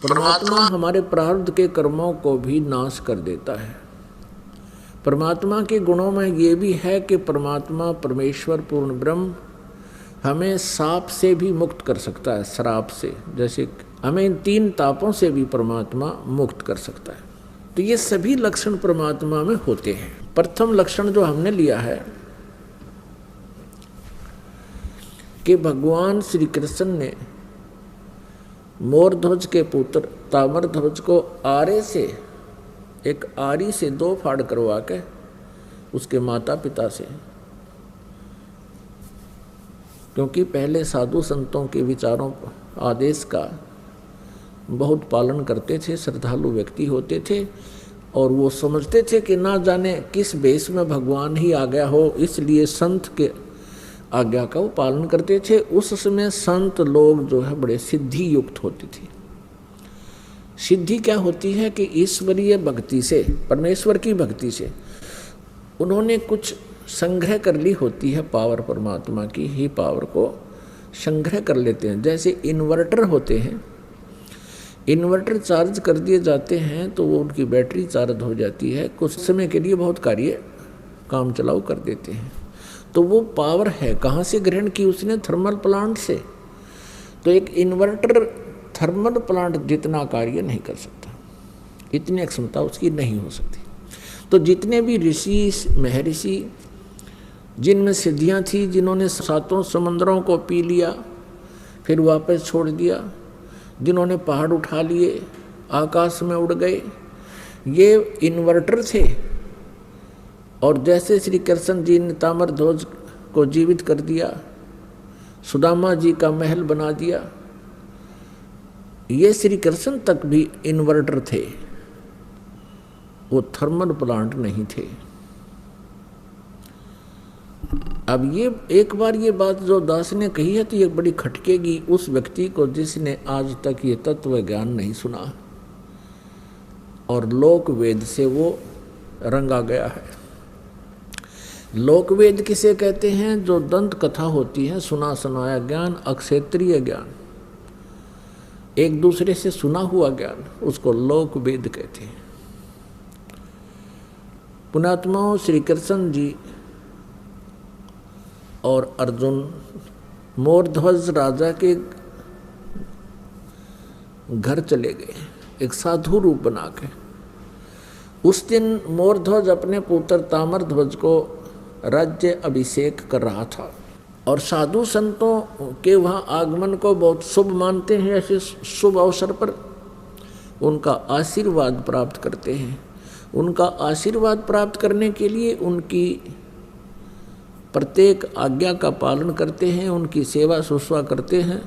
परमात्मा हमारे प्रारब्ध के कर्मों को भी नाश कर देता है। परमात्मा के गुणों में ये भी है कि परमात्मा परमेश्वर पूर्ण ब्रह्म हमें साप से भी मुक्त कर सकता है, श्राप से। जैसे हमें इन 3 तापों से भी परमात्मा मुक्त कर सकता है। तो ये सभी लक्षण परमात्मा में होते हैं। प्रथम लक्षण जो हमने लिया है कि भगवान श्री कृष्ण ने मोरध्वज के पुत्र ताम्रध्वज को आरे से, एक आरी से 2 फाड़ करवा के उसके माता पिता से, क्योंकि पहले साधु संतों के विचारों आदेश का बहुत पालन करते थे, श्रद्धालु व्यक्ति होते थे और वो समझते थे कि ना जाने किस वेश में भगवान ही आ गया हो, इसलिए संत के आज्ञा का वो पालन करते थे। उस समय संत लोग जो है बड़े सिद्धि युक्त होते थे। सिद्धि क्या होती है कि ईश्वरीय भक्ति से, परमेश्वर की भक्ति से उन्होंने कुछ संग्रह कर ली होती है, पावर परमात्मा की ही पावर को संग्रह कर लेते हैं। जैसे इन्वर्टर होते हैं, इन्वर्टर चार्ज कर दिए जाते हैं तो वो उनकी बैटरी चार्ज हो जाती है, कुछ समय के लिए बहुत कार्य काम चलाऊ कर देते हैं। तो वो पावर है कहाँ से ग्रहण की उसने? थर्मल प्लांट से। तो एक इन्वर्टर थर्मल प्लांट जितना कार्य नहीं कर सकता, इतनी क्षमता उसकी नहीं हो सकती। तो जितने भी ऋषि महर्षि जिनमें सिद्धियाँ थी, जिन्होंने 7 समुद्रों को पी लिया फिर वापस छोड़ दिया, जिन्होंने पहाड़ उठा लिए आकाश में उड़ गए, ये इन्वर्टर थे। और जैसे श्री कृष्ण जी ने ताम्रध्वज को जीवित कर दिया, सुदामा जी का महल बना दिया, ये श्री कृष्ण तक भी इन्वर्टर थे, वो थर्मल प्लांट नहीं थे। अब ये एक बार ये बात जो दास ने कही है तो ये बड़ी खटकेगी उस व्यक्ति को जिसने आज तक ये तत्व ज्ञान नहीं सुना और लोक वेद से वो रंगा गया है। लोक वेद किसे कहते हैं? जो दंत कथा होती है, सुना सुनाया ज्ञान, अक्षेत्रीय ज्ञान, एक दूसरे से सुना हुआ ज्ञान, उसको लोक वेद कहते हैं। पुण्यात्माओं, श्री कृष्ण जी और अर्जुन मोरध्वज राजा के घर चले गए एक साधु रूप बना के। उस दिन मोरध्वज अपने पुत्र ताम्रध्वज को राज्य अभिषेक कर रहा था और साधु संतों के वहाँ आगमन को बहुत शुभ मानते हैं। ऐसे शुभ अवसर पर उनका आशीर्वाद प्राप्त करते हैं। उनका आशीर्वाद प्राप्त करने के लिए उनकी प्रत्येक आज्ञा का पालन करते हैं, उनकी सेवा शुश्रूषा करते हैं,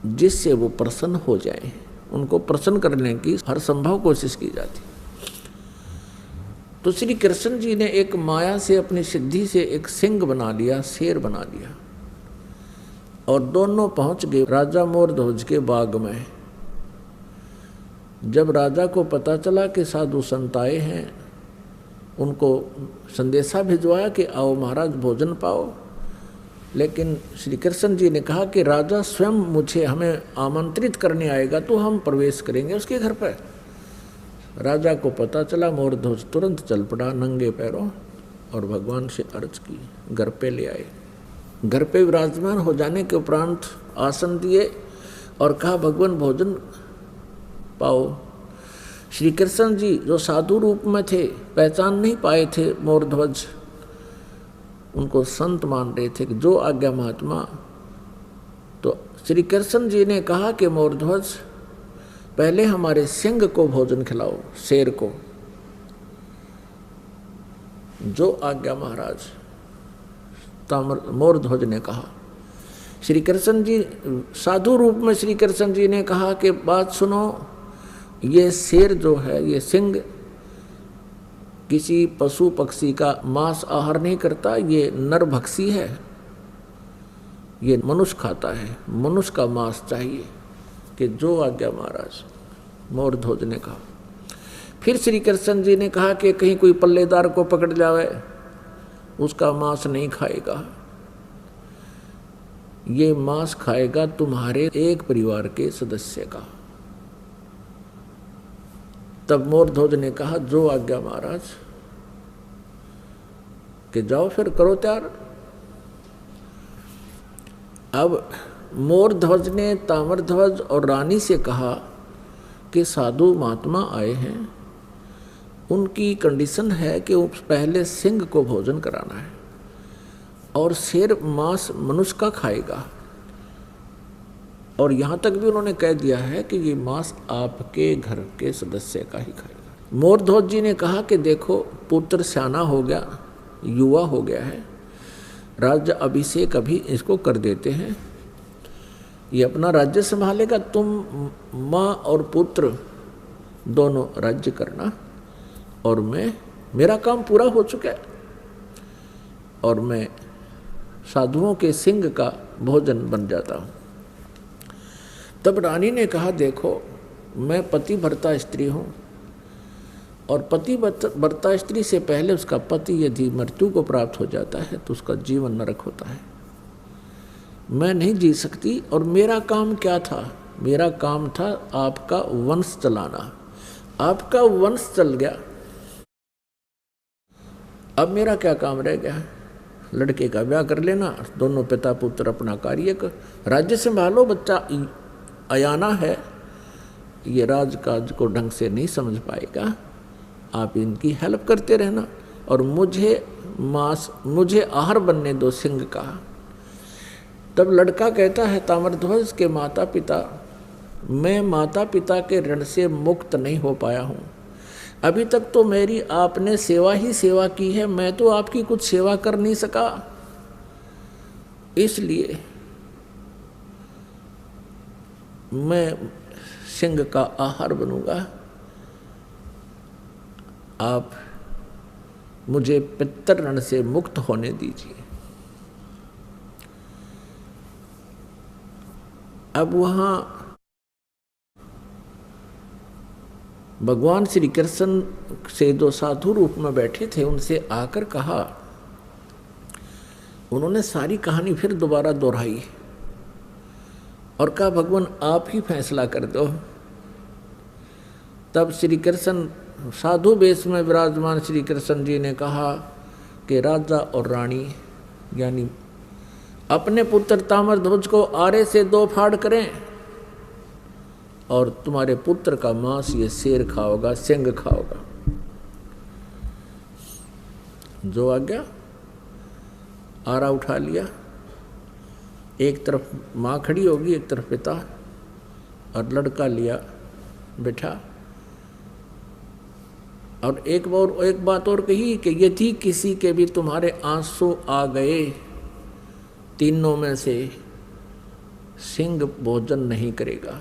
जिससे वो प्रसन्न हो जाए। उनको प्रसन्न करने की हर संभव कोशिश की जाती। तो श्री कृष्ण जी ने एक माया से, अपनी सिद्धि से एक सिंह बना लिया, शेर बना लिया और दोनों पहुंच गए राजा मोरध्वज के बाग में। जब राजा को पता चला कि साधु संत आए हैं, उनको संदेशा भिजवाया कि आओ महाराज भोजन पाओ। लेकिन श्री कृष्ण जी ने कहा कि राजा स्वयं हमें आमंत्रित करने आएगा तो हम प्रवेश करेंगे उसके घर पर। राजा को पता चला, मोरध्वज तुरंत चल पड़ा नंगे पैरों और भगवान से अर्ज की, घर पे ले आए। घर पे विराजमान हो जाने के उपरांत आसन दिए और कहा भगवान भोजन पाओ। श्री कृष्ण जी जो साधु रूप में थे, पहचान नहीं पाए थे मोरध्वज, उनको संत मान रहे थे कि जो आज्ञा महात्मा। तो श्री कृष्ण जी ने कहा कि मोरध्वज पहले हमारे सिंह को भोजन खिलाओ, शेर को। जो आज्ञा महाराज, मोरध्वज ने कहा। श्री कृष्ण जी साधु रूप में श्री कृष्ण जी ने कहा कि बात सुनो, ये शेर जो है, ये सिंह किसी पशु पक्षी का मांस आहार नहीं करता, ये नरभक्षी है, ये मनुष्य खाता है, मनुष्य का मांस चाहिए। कि जो आज्ञा महाराज, मोरध्वज ने कहा। फिर श्री कृष्ण जी ने कहा कि कहीं कोई पल्लेदार को पकड़ जावे, उसका मांस नहीं खाएगा। ये मांस खाएगा तुम्हारे एक परिवार के सदस्य का। तब मोरध्वज ने कहा, जो आज्ञा महाराज, कि जाओ फिर करो तैयार। अब मोरध्वज ने ताम्रध्वज और रानी से कहा कि साधु महात्मा आए हैं, उनकी कंडीशन है कि पहले सिंह को भोजन कराना है और शेर मांस मनुष्य का खाएगा, और यहाँ तक भी उन्होंने कह दिया है कि ये मांस आपके घर के सदस्य का ही खाएगा। मोरध्वज जी ने कहा कि देखो, पुत्र सियाना हो गया, युवा हो गया है, राज्य अभिषेक अभी इसको कर देते हैं, ये अपना राज्य संभालेगा, तुम माँ और पुत्र दोनों राज्य करना, और मेरा काम पूरा हो चुका है, और मैं साधुओं के सिंह का भोजन बन जाता हूँ। तब रानी ने कहा, देखो, मैं पतिव्रता स्त्री हूँ, और पतिव्रता स्त्री से पहले उसका पति यदि मृत्यु को प्राप्त हो जाता है तो उसका जीवन नरक होता है, मैं नहीं जी सकती। और मेरा काम क्या था? मेरा काम था आपका वंश चलाना। आपका वंश चल गया, अब मेरा क्या काम रह गया? लड़के का ब्याह कर लेना, दोनों पिता पुत्र अपना कार्य कर, राज्य संभालो, बच्चा अयाना है, ये राजकाज को ढंग से नहीं समझ पाएगा, आप इनकी हेल्प करते रहना, और मुझे आहार बनने दो सिंह का। तब लड़का कहता है, ताम्रध्वज के माता पिता, मैं माता पिता के ऋण से मुक्त नहीं हो पाया हूँ, अभी तक तो मेरी आपने सेवा ही सेवा की है, मैं तो आपकी कुछ सेवा कर नहीं सका, इसलिए मैं सिंह का आहार बनूंगा, आप मुझे पितृ ऋण से मुक्त होने दीजिए। अब वहाँ भगवान श्री कृष्ण से जो साधु रूप में बैठे थे, उनसे आकर कहा, उन्होंने सारी कहानी फिर दोबारा दोहराई और कहा, भगवान आप ही फैसला कर दो। तब श्री कृष्ण साधु वेश में विराजमान श्री कृष्ण जी ने कहा कि राजा और रानी यानी अपने पुत्र ताम्रध्वज को आरे से 2 फाड़ करें, और तुम्हारे पुत्र का मांस ये शेर खाओगा, सिंह खाओगा। जो आ गया, आरा उठा लिया, एक तरफ माँ खड़ी होगी, एक तरफ पिता, और लड़का लिया बैठा। और एक बात और कही कि यदि किसी के भी तुम्हारे आंसू आ गए, तीनों में से सिंह भोजन नहीं करेगा।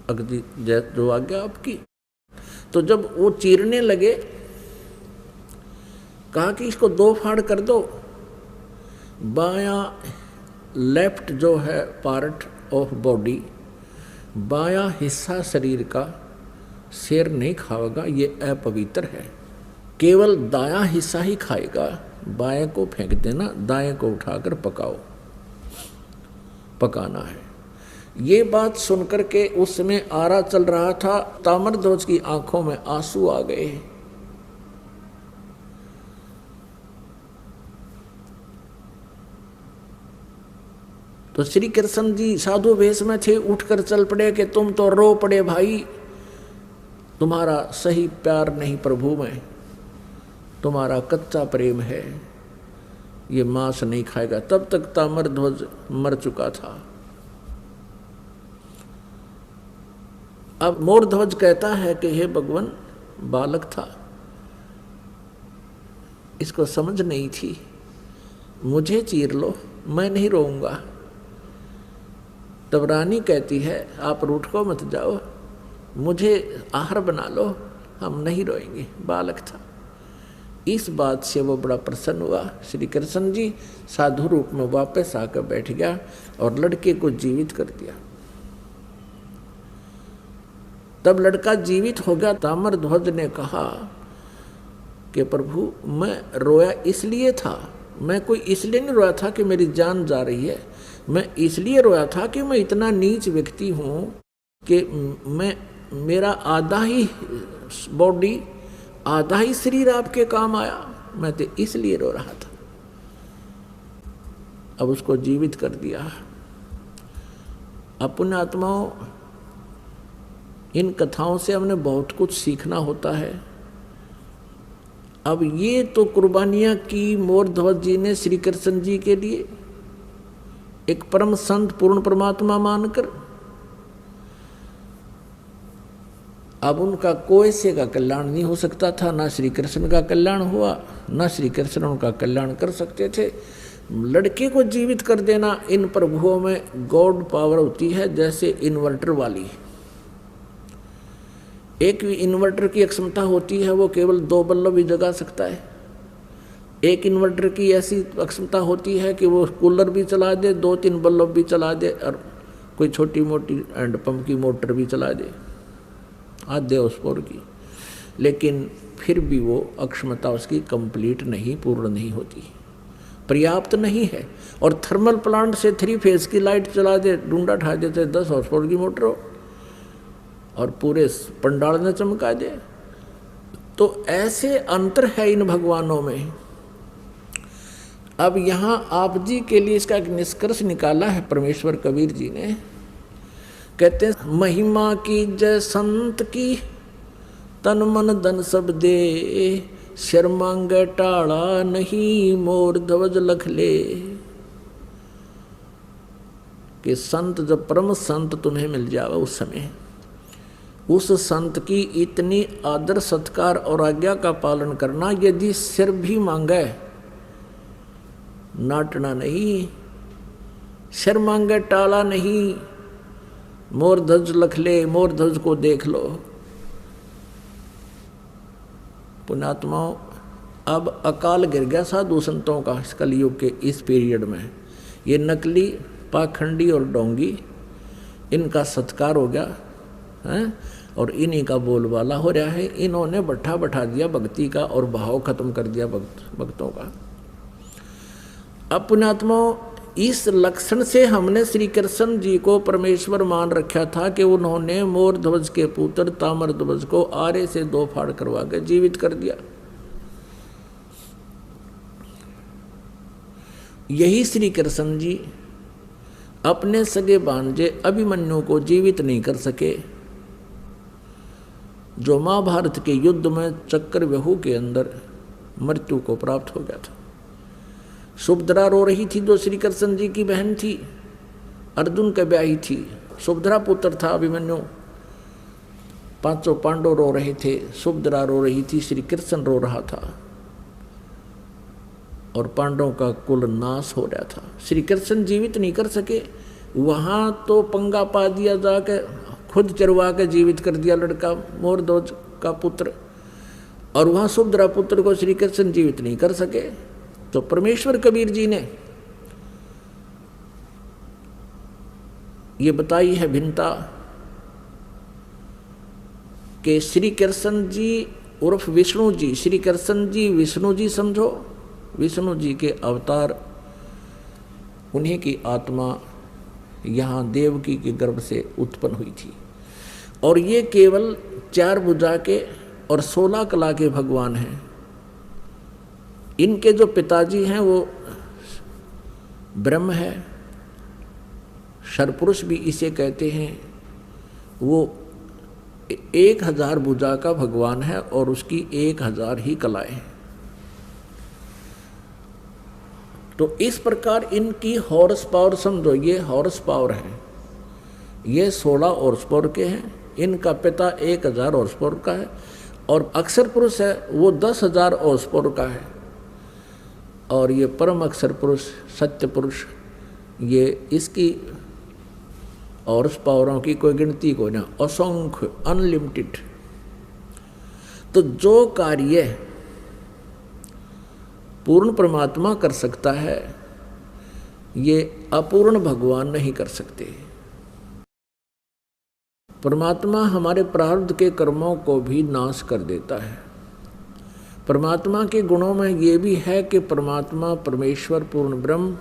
अगली जो आ गया आपकी। तो जब वो चीरने लगे, कहा कि इसको 2 फाड़ कर दो। बायां लेफ्ट जो है पार्ट ऑफ बॉडी, बायां हिस्सा शरीर का शेर नहीं खाएगा, ये अपवित्र है, केवल दायां हिस्सा ही खाएगा। बाएं को फेंक देना, दाएं को उठाकर पकाना है। ये बात सुनकर के उसमें आरा चल रहा था, ताम्रध्वज की आंखों में आंसू आ गए। तो श्री कृष्ण जी साधु वेश में थे, उठकर चल पड़े कि तुम तो रो पड़े भाई, तुम्हारा सही प्यार नहीं प्रभु में, तुम्हारा कच्चा प्रेम है, ये मांस नहीं खाएगा। तब तक ताम्रध्वज मर चुका था। अब मोरध्वज कहता है कि हे भगवान, बालक था, इसको समझ नहीं थी, मुझे चीर लो, मैं नहीं रोऊंगा। तब रानी कहती है, आप रूठ को मत जाओ, मुझे आहार बना लो, हम नहीं रोएंगे, बालक था। इस बात से वो बड़ा प्रसन्न हुआ। श्री कृष्ण जी साधु रूप में वापस आकर बैठ गया और लड़के को जीवित कर दिया। तब लड़का जीवित हो गया। ताम्रध्वज ने कहा कि प्रभु, मैं रोया इसलिए था, मैं कोई इसलिए नहीं रोया था कि मेरी जान जा रही है, मैं इसलिए रोया था कि मैं इतना नीच व्यक्ति हूँ कि मेरा आधा ही बॉडी, आधा ही शरीर आपके काम आया, मैं तो इसलिए रो रहा था। अब उसको जीवित कर दिया। अपने आत्माओं, इन कथाओं से हमने बहुत कुछ सीखना होता है। अब ये तो कुर्बानियां की मोर ध्वज जी ने श्री कृष्ण जी के लिए, एक परम संत पूर्ण परमात्मा मानकर। अब उनका कोई से का कल्याण नहीं हो सकता था, ना श्री कृष्ण का कल्याण हुआ, ना श्री कृष्ण उनका कल्याण कर सकते थे। लड़के को जीवित कर देना, इन प्रभुओं में गॉड पावर होती है, जैसे इन्वर्टर वाली। एक इन्वर्टर की एक क्षमता होती है, वो केवल 2 बल्ब ही जगा सकता है। एक इन्वर्टर की ऐसी क्षमता होती है कि वो कूलर भी चला दे, 2-3 बल्ब भी चला दे, और कोई छोटी मोटी हैंड पंप की मोटर भी चला दे, आधे हॉर्सपावर की। लेकिन फिर भी वो अक्षमता उसकी कंप्लीट नहीं, पूर्ण नहीं होती, पर्याप्त नहीं है। और थर्मल प्लांट से 3 फेज की लाइट चला दे, डूंडा ठा देते 10 हॉर्सपावर की मोटर हो, और पूरे पंडाल ने चमका दे। तो ऐसे अंतर है इन भगवानों में। अब यहाँ आप जी के लिए इसका एक निष्कर्ष निकाला है परमेश्वर कबीर जी ने। कहते हैं, महिमा की जय संत की, तन मन धन सब दे, शर्मांगे टाड़ा नहीं, मोर ध्वज लख ले। कि संत, जब परम संत तुम्हें मिल जावे उस समय, उस संत की इतनी आदर सत्कार और आज्ञा का पालन करना, यदि सिर भी मांगे, नाटना नहीं, सिर मांगे टाला नहीं, मोर ध्वज लख ले, मोर ध्वज को देख लो। पुण्यात्माओं, अब अकाल गिर गया साधु संतों का इस कलयुग के इस पीरियड में। ये नकली, पाखंडी और डोंगी, इनका सत्कार हो गया है, और इन्हीं का बोलबाला हो रहा है। इन्होंने बैठा दिया भक्ति का, और भाव खत्म कर दिया भक्तों का। अब पुण्यात्माओं, इस लक्षण से हमने श्री कृष्ण जी को परमेश्वर मान रखा था कि उन्होंने मोर ध्वज के पुत्र ताम्र ध्वज को आरे से 2 फाड़ करवा के जीवित कर दिया। यही श्री कृष्ण जी अपने सगे भांजे अभिमन्यु को जीवित नहीं कर सके, जो महाभारत के युद्ध में चक्रव्यूह के अंदर मृत्यु को प्राप्त हो गया था। सुभद्रा रो रही थी, जो श्री कृष्ण जी की बहन थी, अर्जुन के ब्याही थी। सुभद्रा पुत्र था अभिमन्यु। 5 पांडव रो रहे थे, सुभद्रा रो रही थी, श्री कृष्ण रो रहा था, और पांडवों का कुल नाश हो रहा था। श्री कृष्ण जीवित नहीं कर सके। वहां तो पंगा पा दिया, जाके खुद चरवा के जीवित कर दिया लड़का मोर ध्वज का पुत्र, और वहां सुभद्रा पुत्र को श्री कृष्ण जीवित नहीं कर सके। तो परमेश्वर कबीर जी ने ये बताई है भिन्नता कि श्री कृष्ण जी उर्फ विष्णु जी, श्री कृष्ण जी विष्णु जी समझो, विष्णु जी के अवतार, उन्हीं की आत्मा यहाँ देवकी के गर्भ से उत्पन्न हुई थी। और ये केवल 4 भुजा के और 16 कला के भगवान हैं। इनके जो पिताजी हैं वो ब्रह्म है, शरपुरुष भी इसे कहते हैं। वो 1000 भुजा का भगवान है और उसकी 1000 ही कलाएं हैं। तो इस प्रकार इनकी हॉर्स पावर समझो, ये हॉर्स पावर है, ये 16 हॉर्स पावर के हैं। इनका पिता 1000 हॉर्स पावर का है, और अक्षर पुरुष है वो 10,000 हॉर्स पावर का है। और ये परम अक्षर पुरुष, सत्य पुरुष, ये इसकी हॉर्स पावरों की कोई गिनती को ना, असंख्य, अनलिमिटेड। तो जो कार्य पूर्ण परमात्मा कर सकता है, ये अपूर्ण भगवान नहीं कर सकते। परमात्मा हमारे प्रारब्ध के कर्मों को भी नाश कर देता है। परमात्मा के गुणों में ये भी है कि परमात्मा परमेश्वर पूर्ण ब्रह्म